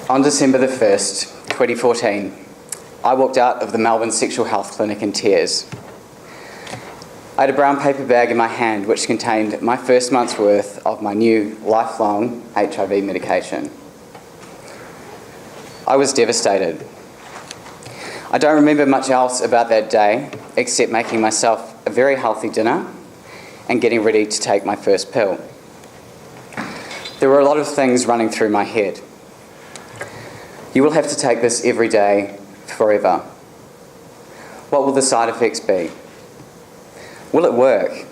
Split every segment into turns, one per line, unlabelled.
On December the 1st, 2014, I walked out of the Melbourne Sexual Health Clinic in tears. I had a brown paper bag in my hand which contained my first month's worth of my new lifelong HIV medication. I was devastated. I don't remember much else about that day except making myself a very healthy dinner and getting ready to take my first pill. There were a lot of things running through my head. You will have to take this every day, forever. What will the side effects be? Will it work?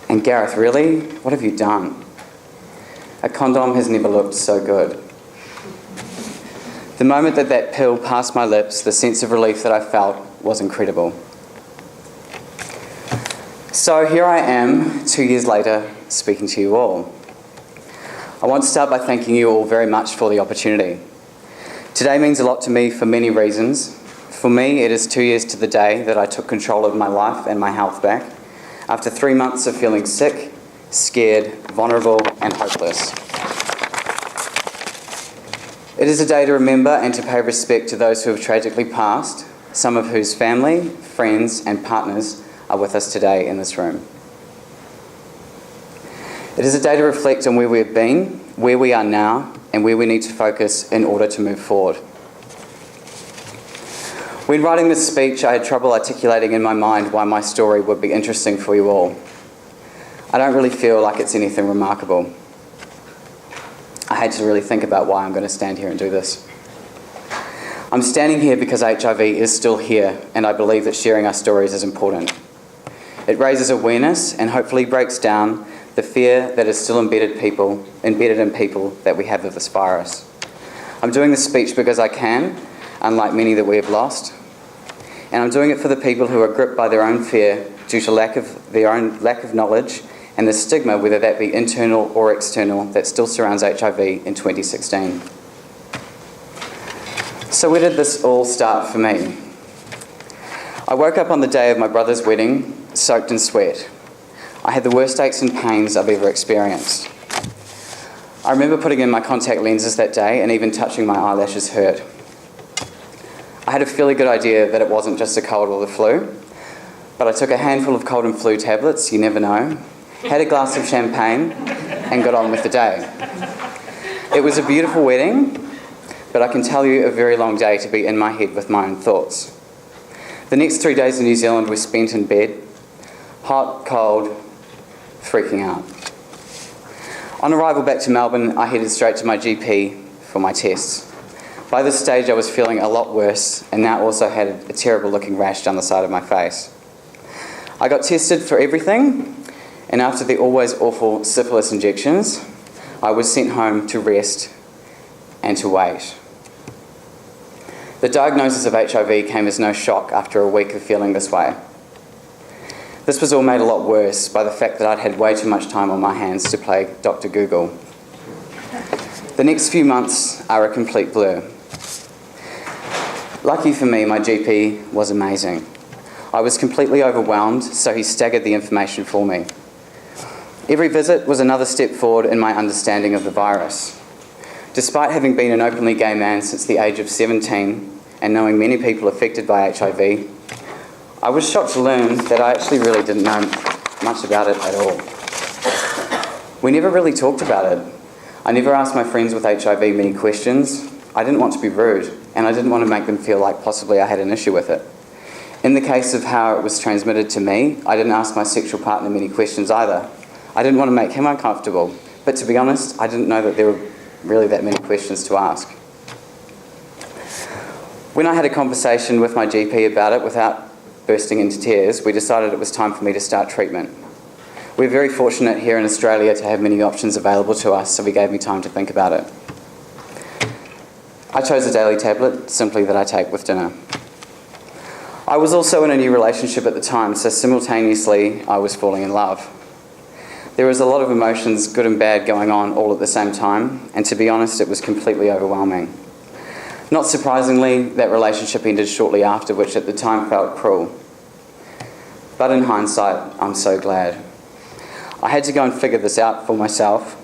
And Gareth, really? What have you done? A condom has never looked so good. The moment that that pill passed my lips, the sense of relief that I felt was incredible. So here I am, 2 years later, speaking to you all. I want to start by thanking you all very much for the opportunity. Today means a lot to me for many reasons. For me, it is 2 years to the day that I took control of my life and my health back, after 3 months of feeling sick, scared, vulnerable, and hopeless. It is a day to remember and to pay respect to those who have tragically passed, some of whose family, friends, and partners are with us today in this room. It is a day to reflect on where we have been, where we are now, and where we need to focus in order to move forward. When writing this speech, I had trouble articulating in my mind why my story would be interesting for you all. I don't really feel like it's anything remarkable. I had to really think about why I'm going to stand here and do this. I'm standing here because HIV is still here, and I believe that sharing our stories is important. It raises awareness and hopefully breaks down the fear that is still embedded in people that we have of this virus. I'm doing this speech because I can, unlike many that we have lost. And I'm doing it for the people who are gripped by their own fear due to their own lack of knowledge and the stigma, whether that be internal or external, that still surrounds HIV in 2016. So where did this all start for me? I woke up on the day of my brother's wedding, soaked in sweat. I had the worst aches and pains I've ever experienced. I remember putting in my contact lenses that day and even touching my eyelashes hurt. I had a fairly good idea that it wasn't just a cold or the flu, but I took a handful of cold and flu tablets, you never know, had a glass of champagne, and got on with the day. It was a beautiful wedding, but I can tell you a very long day to be in my head with my own thoughts. The next 3 days in New Zealand were spent in bed, hot, cold, freaking out. On arrival back to Melbourne, I headed straight to my GP for my tests. By this stage, I was feeling a lot worse and now also had a terrible looking rash down the side of my face. I got tested for everything, and after the always awful syphilis injections, I was sent home to rest and to wait. The diagnosis of HIV came as no shock after a week of feeling this way. This was all made a lot worse by the fact that I'd had way too much time on my hands to play Dr. Google. The next few months are a complete blur. Lucky for me, my GP was amazing. I was completely overwhelmed, so he staggered the information for me. Every visit was another step forward in my understanding of the virus. Despite having been an openly gay man since the age of 17 and knowing many people affected by HIV, I was shocked to learn that I actually really didn't know much about it at all. We never really talked about it. I never asked my friends with HIV many questions. I didn't want to be rude, and I didn't want to make them feel like possibly I had an issue with it. In the case of how it was transmitted to me, I didn't ask my sexual partner many questions either. I didn't want to make him uncomfortable, but to be honest, I didn't know that there were really that many questions to ask. When I had a conversation with my GP about it without bursting into tears, we decided it was time for me to start treatment. We're very fortunate here in Australia to have many options available to us, so we gave me time to think about it. I chose a daily tablet, simply that I take with dinner. I was also in a new relationship at the time, so simultaneously I was falling in love. There was a lot of emotions, good and bad, going on all at the same time, and to be honest, it was completely overwhelming. Not surprisingly, that relationship ended shortly after, which at the time felt cruel. But in hindsight, I'm so glad. I had to go and figure this out for myself.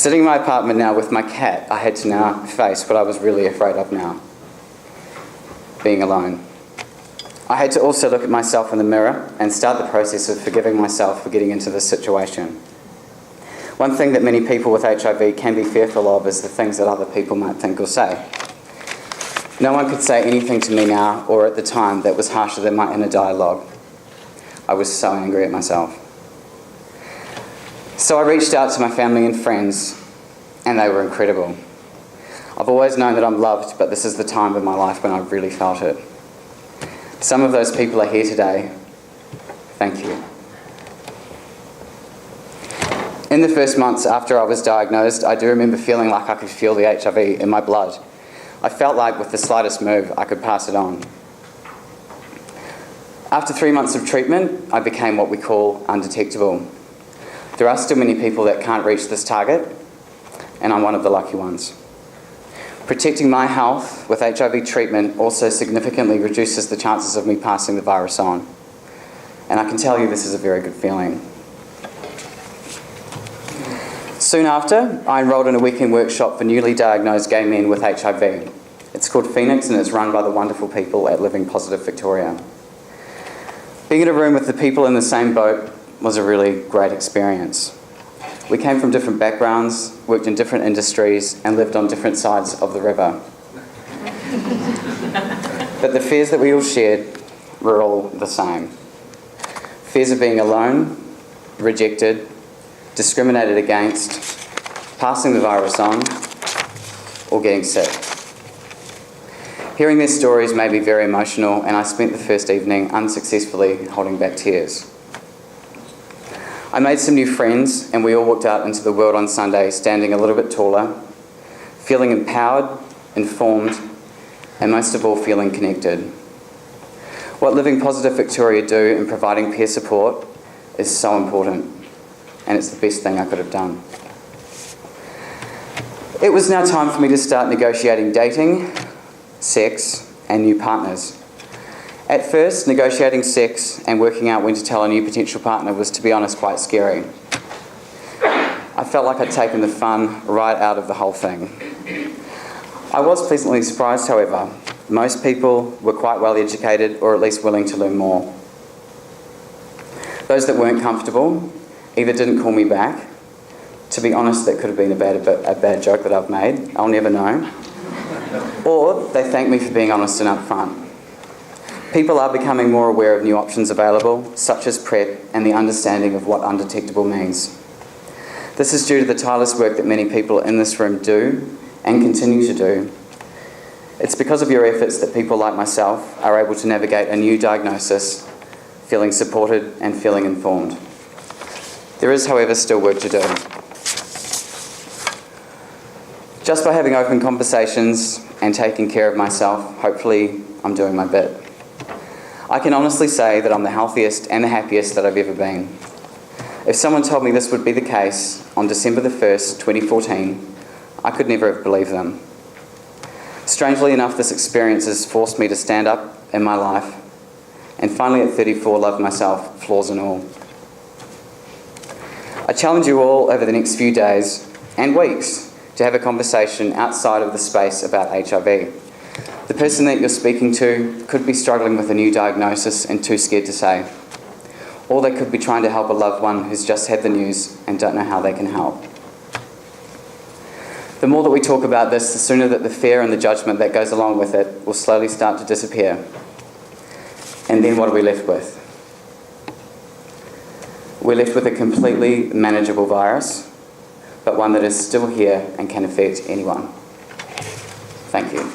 Sitting in my apartment now with my cat, I had to now face what I was really afraid of now: being alone. I had to also look at myself in the mirror and start the process of forgiving myself for getting into this situation. One thing that many people with HIV can be fearful of is the things that other people might think or say. No one could say anything to me now or at the time that was harsher than my inner dialogue. I was so angry at myself. So I reached out to my family and friends, and they were incredible. I've always known that I'm loved, but this is the time in my life when I really felt it. Some of those people are here today. Thank you. In the first months after I was diagnosed, I do remember feeling like I could feel the HIV in my blood. I felt like with the slightest move, I could pass it on. After 3 months of treatment, I became what we call undetectable. There are still many people that can't reach this target, and I'm one of the lucky ones. Protecting my health with HIV treatment also significantly reduces the chances of me passing the virus on. And I can tell you this is a very good feeling. Soon after, I enrolled in a weekend workshop for newly diagnosed gay men with HIV. It's called Phoenix and it's run by the wonderful people at Living Positive Victoria. Being in a room with the people in the same boat was a really great experience. We came from different backgrounds, worked in different industries, and lived on different sides of the river. But the fears that we all shared were all the same. Fears of being alone, rejected, discriminated against, passing the virus on, or getting sick. Hearing their stories made me very emotional, and I spent the first evening unsuccessfully holding back tears. I made some new friends, and we all walked out into the world on Sunday standing a little bit taller, feeling empowered, informed, and most of all feeling connected. What Living Positive Victoria do in providing peer support is so important, and it's the best thing I could have done. It was now time for me to start negotiating dating, sex, and new partners. At first, negotiating sex and working out when to tell a new potential partner was, to be honest, quite scary. I felt like I'd taken the fun right out of the whole thing. I was pleasantly surprised, however. Most people were quite well educated, or at least willing to learn more. Those that weren't comfortable either didn't call me back. To be honest, that could have been a bad joke that I've made. I'll never know. Or they thanked me for being honest and upfront. People are becoming more aware of new options available, such as PrEP and the understanding of what undetectable means. This is due to the tireless work that many people in this room do and continue to do. It's because of your efforts that people like myself are able to navigate a new diagnosis, feeling supported and feeling informed. There is, however, still work to do. Just by having open conversations and taking care of myself, hopefully I'm doing my bit. I can honestly say that I'm the healthiest and the happiest that I've ever been. If someone told me this would be the case on December the 1st, 2014, I could never have believed them. Strangely enough, this experience has forced me to stand up in my life and finally at 34 love myself, flaws and all. I challenge you all over the next few days and weeks to have a conversation outside of the space about HIV. The person that you're speaking to could be struggling with a new diagnosis and too scared to say. Or they could be trying to help a loved one who's just had the news and don't know how they can help. The more that we talk about this, the sooner that the fear and the judgment that goes along with it will slowly start to disappear. And then what are we left with? We're left with a completely manageable virus, but one that is still here and can affect anyone. Thank you.